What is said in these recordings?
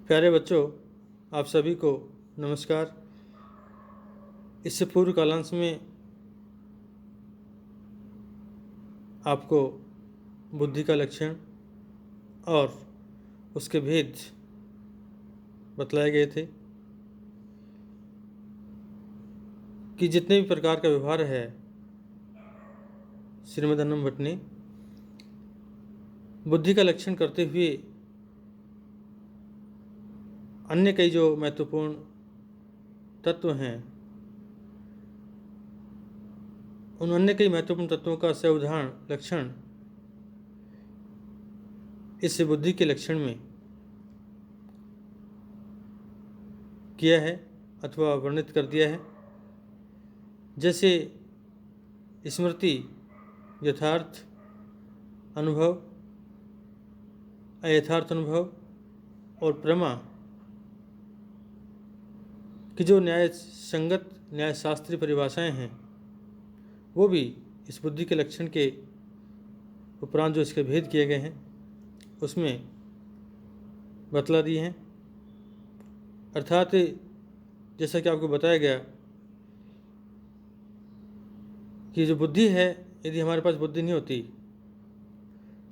प्यारे बच्चों, आप सभी को नमस्कार। इससे पूर्व कालांश में आपको बुद्धि का लक्षण और उसके भेद बतलाए गए थे कि जितने भी प्रकार का व्यवहार है, श्रीमद् अन्नम भट्ट ने बुद्धि का लक्षण करते हुए अन्य कई जो महत्वपूर्ण तत्व हैं, उन अन्य कई महत्वपूर्ण तत्वों का सावधान लक्षण इस बुद्धि के लक्षण में किया है अथवा वर्णित कर दिया है। जैसे स्मृति, यथार्थ अनुभव, अयथार्थ अनुभव और प्रमा की जो न्याय संगत न्याय शास्त्रीय परिभाषाएं हैं, वो भी इस बुद्धि के लक्षण के उपरांत जो इसके भेद किए गए हैं उसमें बतला दिए हैं। अर्थात जैसा कि आपको बताया गया कि जो बुद्धि है, यदि हमारे पास बुद्धि नहीं होती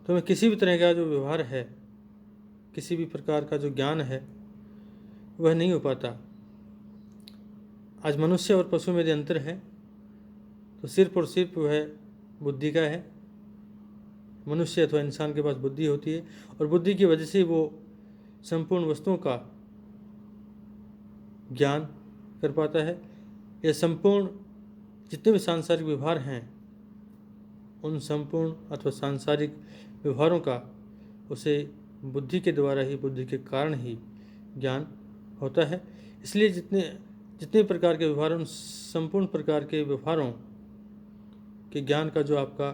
तो हमें किसी भी तरह का जो व्यवहार है, किसी भी प्रकार का जो ज्ञान है, वह नहीं हो पाता। आज मनुष्य और पशु में यदि अंतर है तो सिर्फ और सिर्फ वह बुद्धि का है। मनुष्य अथवा इंसान के पास बुद्धि होती है और बुद्धि की वजह से वो संपूर्ण वस्तुओं का ज्ञान कर पाता है। यह संपूर्ण जितने भी सांसारिक व्यवहार हैं, उन संपूर्ण अथवा सांसारिक व्यवहारों का उसे बुद्धि के द्वारा ही, बुद्धि के कारण ही ज्ञान होता है। इसलिए जितने प्रकार के व्यवहार, उन संपूर्ण प्रकार के व्यवहारों के ज्ञान का जो आपका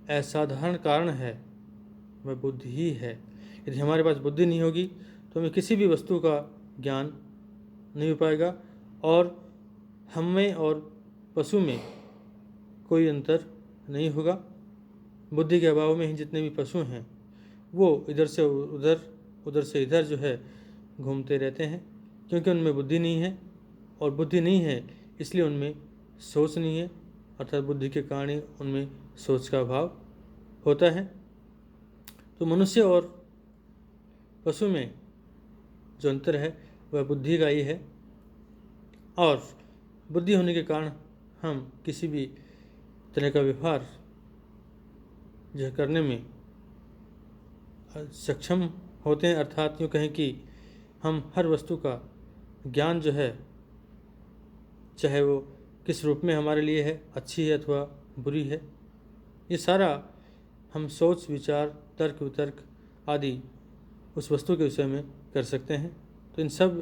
असाधारण कारण है, वह बुद्धि ही है। यदि हमारे पास बुद्धि नहीं होगी तो हमें किसी भी वस्तु का ज्ञान नहीं हो पाएगा और हम में और पशु में कोई अंतर नहीं होगा। बुद्धि के अभाव में ही जितने भी पशु हैं वो इधर से उधर, उधर से इधर जो है घूमते रहते हैं, क्योंकि उनमें बुद्धि नहीं है। और बुद्धि नहीं है इसलिए उनमें सोच नहीं है, अर्थात बुद्धि के कारण ही उनमें सोच का अभाव होता है। तो मनुष्य और पशु में जो अंतर है वह बुद्धि का ही है। और बुद्धि होने के कारण हम किसी भी तरह का व्यवहार जो करने में सक्षम होते हैं। अर्थात यूँ कहें कि हम हर वस्तु का ज्ञान जो है, चाहे वो किस रूप में हमारे लिए है, अच्छी है अथवा बुरी है, ये सारा हम सोच विचार, तर्क वितर्क आदि उस वस्तु के विषय में कर सकते हैं। तो इन सब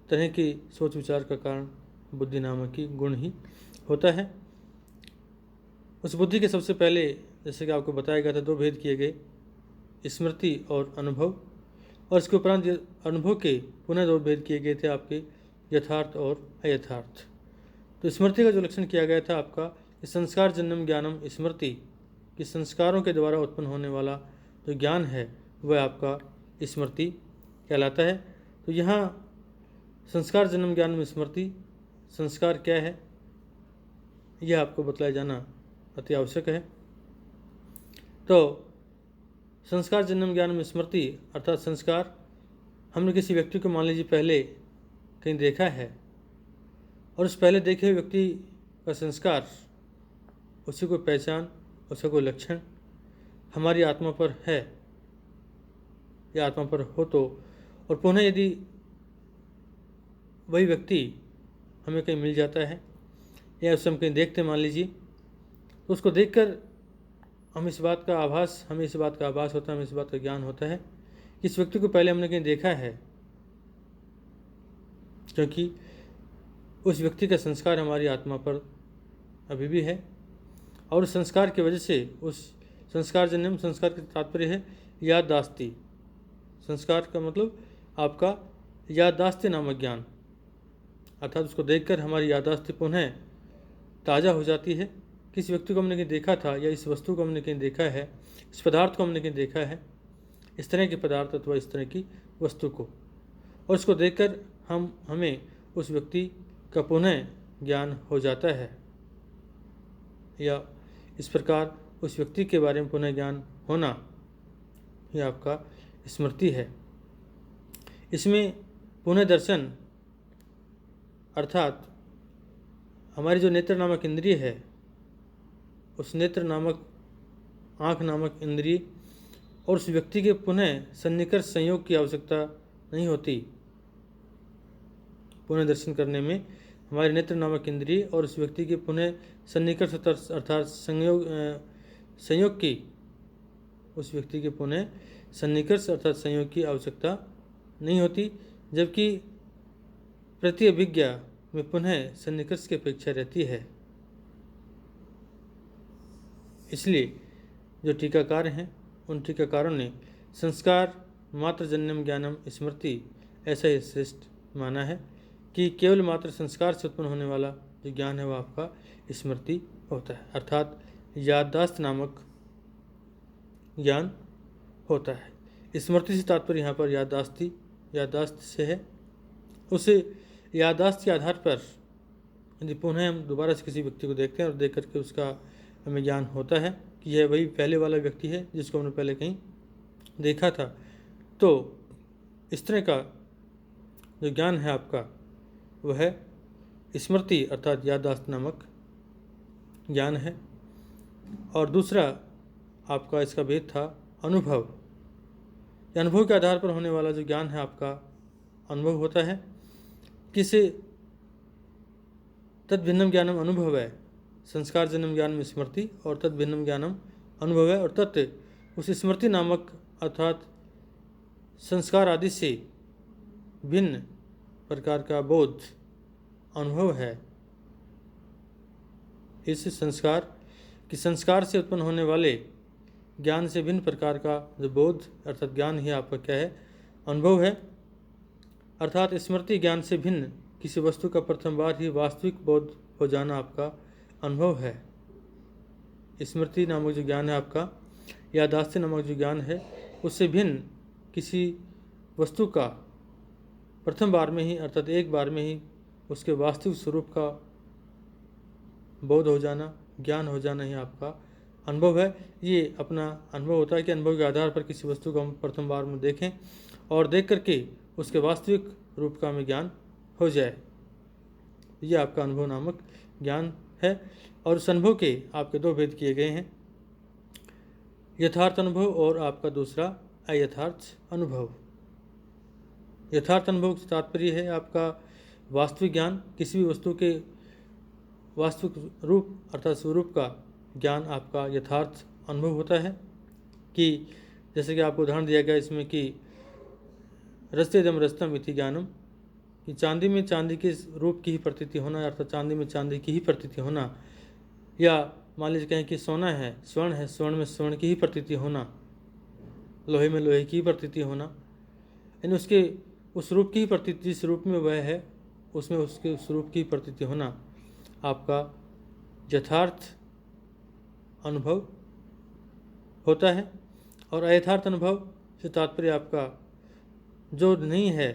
तरह की सोच विचार का कारण बुद्धि नामक की गुण ही होता है। उस बुद्धि के सबसे पहले, जैसे कि आपको बताया गया था, दो भेद किए गए, स्मृति और अनुभव। और इसके उपरांत अनुभव के पुनः दो भेद किए गए थे आपके, यथार्थ और अयथार्थ। तो स्मृति का जो लक्षण किया गया था आपका, संस्कार जन्म ज्ञानम स्मृति, कि संस्कारों के द्वारा उत्पन्न होने वाला जो ज्ञान है वह आपका स्मृति कहलाता है। तो यहाँ संस्कार जन्म ज्ञानम स्मृति, संस्कार क्या है यह आपको बतलाया जाना अति आवश्यक है। तो संस्कार जन्म ज्ञानम स्मृति अर्थात संस्कार, हमने किसी व्यक्ति को मान लीजिए पहले कहीं देखा है और उस पहले देखे हुए व्यक्ति का संस्कार, उसी को पहचान, उसका कोई लक्षण हमारी आत्मा पर है या आत्मा पर हो तो, और पुनः यदि वही व्यक्ति हमें कहीं मिल जाता है या उसे हम कहीं देखते मान लीजिए, तो उसको देखकर हमें इस बात का आभास होता है, हमें इस बात का ज्ञान होता है कि इस व्यक्ति को पहले हमने कहीं देखा है, क्योंकि उस व्यक्ति का संस्कार हमारी आत्मा पर अभी भी है। और उस संस्कार की वजह से, उस संस्कार जन्म, संस्कार का तात्पर्य है याददास्ती। संस्कार का मतलब आपका याददास्ती नामक ज्ञान, अर्थात उसको देखकर हमारी याददास्ती पुनः ताज़ा हो जाती है। किसी व्यक्ति को हमने कहीं देखा था या इस वस्तु को हमने कहीं देखा है, इस पदार्थ को हमने कहीं देखा है, इस तरह के पदार्थ अथवा इस तरह की वस्तु को, और उसको देखकर हमें उस व्यक्ति का पुनः ज्ञान हो जाता है, या इस प्रकार उस व्यक्ति के बारे में पुनः ज्ञान होना यह आपका स्मृति है। इसमें पुनः दर्शन अर्थात हमारी जो नेत्र नामक इंद्रिय है, उस नेत्र नामक आँख नामक इंद्रिय और उस व्यक्ति के पुनः सन्निकर्ष संयोग की आवश्यकता नहीं होती। पुनः दर्शन करने में हमारे नेत्र नामक इंद्रिय और उस व्यक्ति के पुनः सन्निकर्ष अर्थात संयोग की, उस व्यक्ति के पुनः सन्निकर्ष अर्थात संयोग की आवश्यकता नहीं होती, जबकि प्रतिअभिज्ञा में पुनः सन्निकर्ष की अपेक्षा रहती है। इसलिए जो टीकाकार हैं उन टीकाकारों ने संस्कार मात्र जन्यम ज्ञानम स्मृति ऐसा ही श्रेष्ठ माना है कि केवल मात्र संस्कार से उत्पन्न होने वाला जो ज्ञान है वह आपका स्मृति होता है, अर्थात याददाश्त नामक ज्ञान होता है। स्मृति से तात्पर्य यहाँ पर याददाश्त से है। उस याददाश्त के आधार पर यदि पुनः हम दोबारा से किसी व्यक्ति को देखते हैं और देख करके उसका हमें ज्ञान होता है कि यह वही पहले वाला व्यक्ति है जिसको हमने पहले कहीं देखा था, तो इस तरह का जो ज्ञान है आपका वह है स्मृति अर्थात याददाश्त नामक ज्ञान है। और दूसरा आपका इसका भेद था अनुभव। अनुभव के आधार पर होने वाला जो ज्ञान है आपका अनुभव होता है। किसे तद भिन्नम ज्ञानम अनुभव है, संस्कार जन्म ज्ञान में स्मृति और तद भिन्नम ज्ञानम अनुभव है, और तत्व उस स्मृति नामक अर्थात संस्कार आदि से भिन्न प्रकार का बोध अनुभव है। इस संस्कार से उत्पन्न होने वाले ज्ञान से भिन्न प्रकार का जो बोध अर्थात ज्ञान ही आपका क्या है, अनुभव है। अर्थात स्मृति ज्ञान से भिन्न किसी वस्तु का प्रथम बार ही वास्तविक बोध हो जाना आपका अनुभव है। स्मृति नामक जो ज्ञान है आपका, याददाश्त नामक जो ज्ञान है, उससे भिन्न किसी वस्तु का प्रथम बार में ही अर्थात एक बार में ही उसके वास्तविक स्वरूप का बोध हो जाना, ज्ञान हो जाना ही आपका अनुभव है। ये अपना अनुभव होता है कि अनुभव के आधार पर किसी वस्तु को हम प्रथम बार में देखें और देख करके उसके वास्तविक रूप का हमें ज्ञान हो जाए। ये आपका अनुभव नामक ज्ञान है। और उस अनुभव के आपके दो भेद किए गए हैं, यथार्थ अनुभव और आपका दूसरा अयथार्थ अनुभव। यथार्थ अनुभव से तात्पर्य है आपका वास्तविक ज्ञान, किसी भी वस्तु के वास्तविक रूप अर्थात स्वरूप का ज्ञान आपका यथार्थ अनुभव होता है। कि जैसे कि आपको उदाहरण दिया गया इसमें कि रस्तेदम रस्तम इति ज्ञानम, कि चांदी में चांदी के रूप की ही प्रतीति होना अर्थात चांदी में चांदी की ही प्रतीति होना, या मान लीजिए कहें कि सोना है, स्वर्ण में स्वर्ण की ही प्रतीति होना, लोहे में लोहे की ही प्रतीति होना, यानी उसके उस रूप की ही प्रतीति जिस रूप में वह है उसमें उसके उस रूप की प्रतीति होना आपका यथार्थ अनुभव होता है। और अयथार्थ अनुभव से तात्पर्य आपका जो नहीं है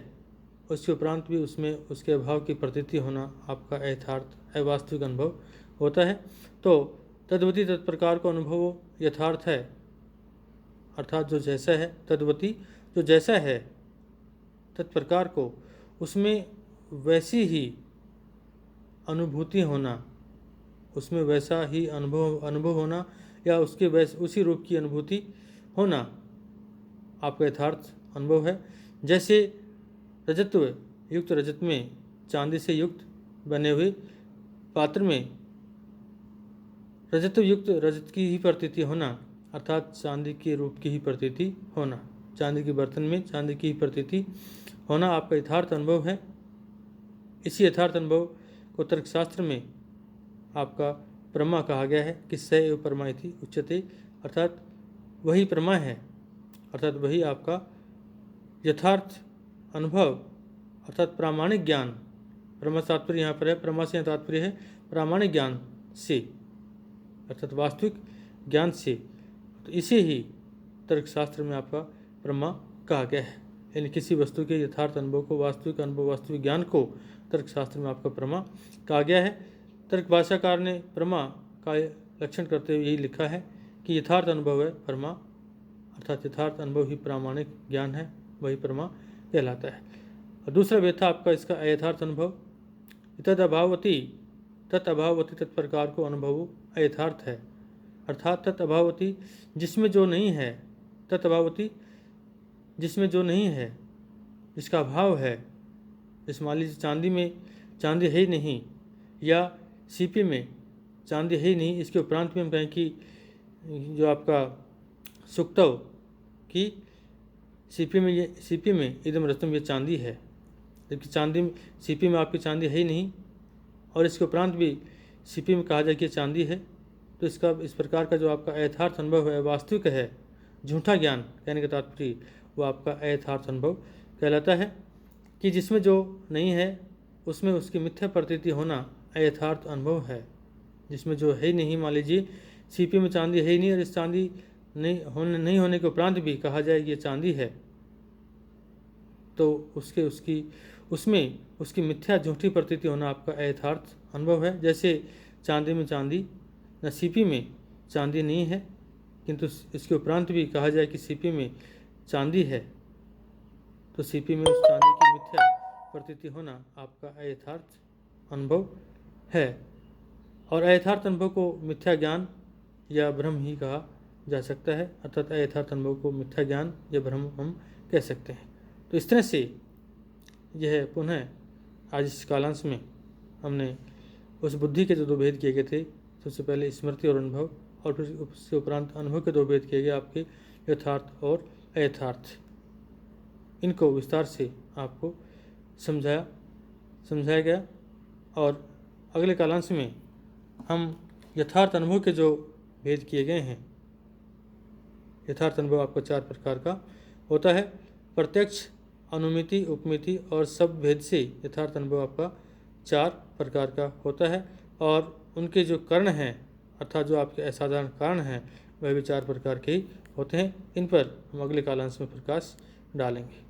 उसके उपरांत भी उसमें उसके अभाव की प्रतीति होना आपका अयथार्थ अवास्तविक अनुभव होता है। तो तद्वती तत्प्रकार को अनुभव यथार्थ है, अर्थात जो जैसा है, तद्वती जो जैसा है तत्प्रकार को उसमें वैसी ही अनुभूति होना, उसमें वैसा ही अनुभव होना या उसके उसी रूप की अनुभूति होना आपका यथार्थ अनुभव है। जैसे रजत्व युक्त रजत में चांदी से युक्त बने हुए पात्र में रजत्व युक्त रजत की ही प्रतीति होना अर्थात चांदी के रूप की ही प्रतीति होना, चांदी के बर्तन में चांदी की ही प्रतीति होना आपका यथार्थ अनुभव है। इसी यथार्थ अनुभव को तर्कशास्त्र में आपका प्रमा कहा गया है कि स एव परमा इति उच्यते, अर्थात वही प्रमा है, अर्थात वही आपका यथार्थ अनुभव अर्थात प्रामाणिक ज्ञान। प्रमा तात्पर्य यहाँ पर है, प्रमा से तात्पर्य है प्रामाणिक ज्ञान से अर्थात वास्तविक ज्ञान से, तो इसे ही तर्कशास्त्र में आपका प्रमा कहा गया है। यानी किसी वस्तु के यथार्थ अनुभव को, वास्तविक अनुभव, वास्तविक ज्ञान को तर्कशास्त्र में आपका प्रमा कहा गया है। तर्क भाषाकार ने प्रमा का लक्षण करते हुए यही लिखा है कि यथार्थ अनुभव है प्रमा, अर्थात यथार्थ अनुभव ही प्रामाणिक ज्ञान है, वही प्रमा कहलाता है। और दूसरा भेद था आपका इसका अयथार्थ अनुभव। तद अभावती तत्प्रकार को अनुभव अयथार्थ है, अर्थात तत् अभावती जिसमें जो नहीं है, तत् अभावती जिसमें जो नहीं है, जिसका अभाव है। जैसे मान लीजिए चांदी में चांदी है ही नहीं, या सीपी में चांदी है ही नहीं, इसके उपरांत भी हम कहें कि जो आपका सुक्तव कि सीपी में इदम रत्नम ये चांदी है, जबकि सीपी में आपकी चांदी है ही नहीं, और इसके उपरांत भी सीपी में कहा जाए कि चांदी है, तो इसका इस प्रकार का जो आपका अयथार्थ अनुभव है, वास्तविक है, झूठा ज्ञान कहने का तात्पर्य वो आपका अयथार्थ अनुभव कहलाता है कि जिसमें जो नहीं है उसमें उसकी मिथ्या प्रतीति होना अयथार्थ अनुभव है। जिसमें जो है ही नहीं, मान लीजिए सीपी में चांदी है ही नहीं, और इस चांदी नहीं होने के उपरांत भी कहा जाए कि ये चांदी है, तो उसमें उसकी मिथ्या झूठी प्रतीति होना आपका अयथार्थ अनुभव है। जैसे चांदी में चांदी, न सीपी में चांदी नहीं है, किंतु इसके उपरांत भी कहा जाए कि सीपी में चांदी है, तो सीपी में उस चांदी की मिथ्या प्रतीति होना आपका अयथार्थ अनुभव है। और अयथार्थ अनुभव को मिथ्या ज्ञान या भ्रम ही कहा जा सकता है, अर्थात अयथार्थ अनुभव को मिथ्या ज्ञान या भ्रम हम कह सकते हैं। तो इस तरह से यह पुनः आज इस कालांश में हमने उस बुद्धि के जो दो भेद किए गए थे, सबसे पहले स्मृति और अनुभव, और फिर उसके उपरांत अनुभव के दो भेद किए गए आपके यथार्थ और अयथार्थ, इनको विस्तार से आपको समझाया गया। और अगले कालांश में हम यथार्थ अनुभव के जो भेद किए गए हैं, यथार्थ अनुभव आपका 4 प्रकार का होता है। प्रत्यक्ष, अनुमिति, उपमिति और सब भेद से यथार्थ अनुभव आपका 4 प्रकार का होता है, और उनके जो कारण हैं, अर्थात जो आपके असाधारण कारण हैं, वह भी 4 प्रकार के ही होते हैं। इन पर हम अगले कालांश में प्रकाश डालेंगे।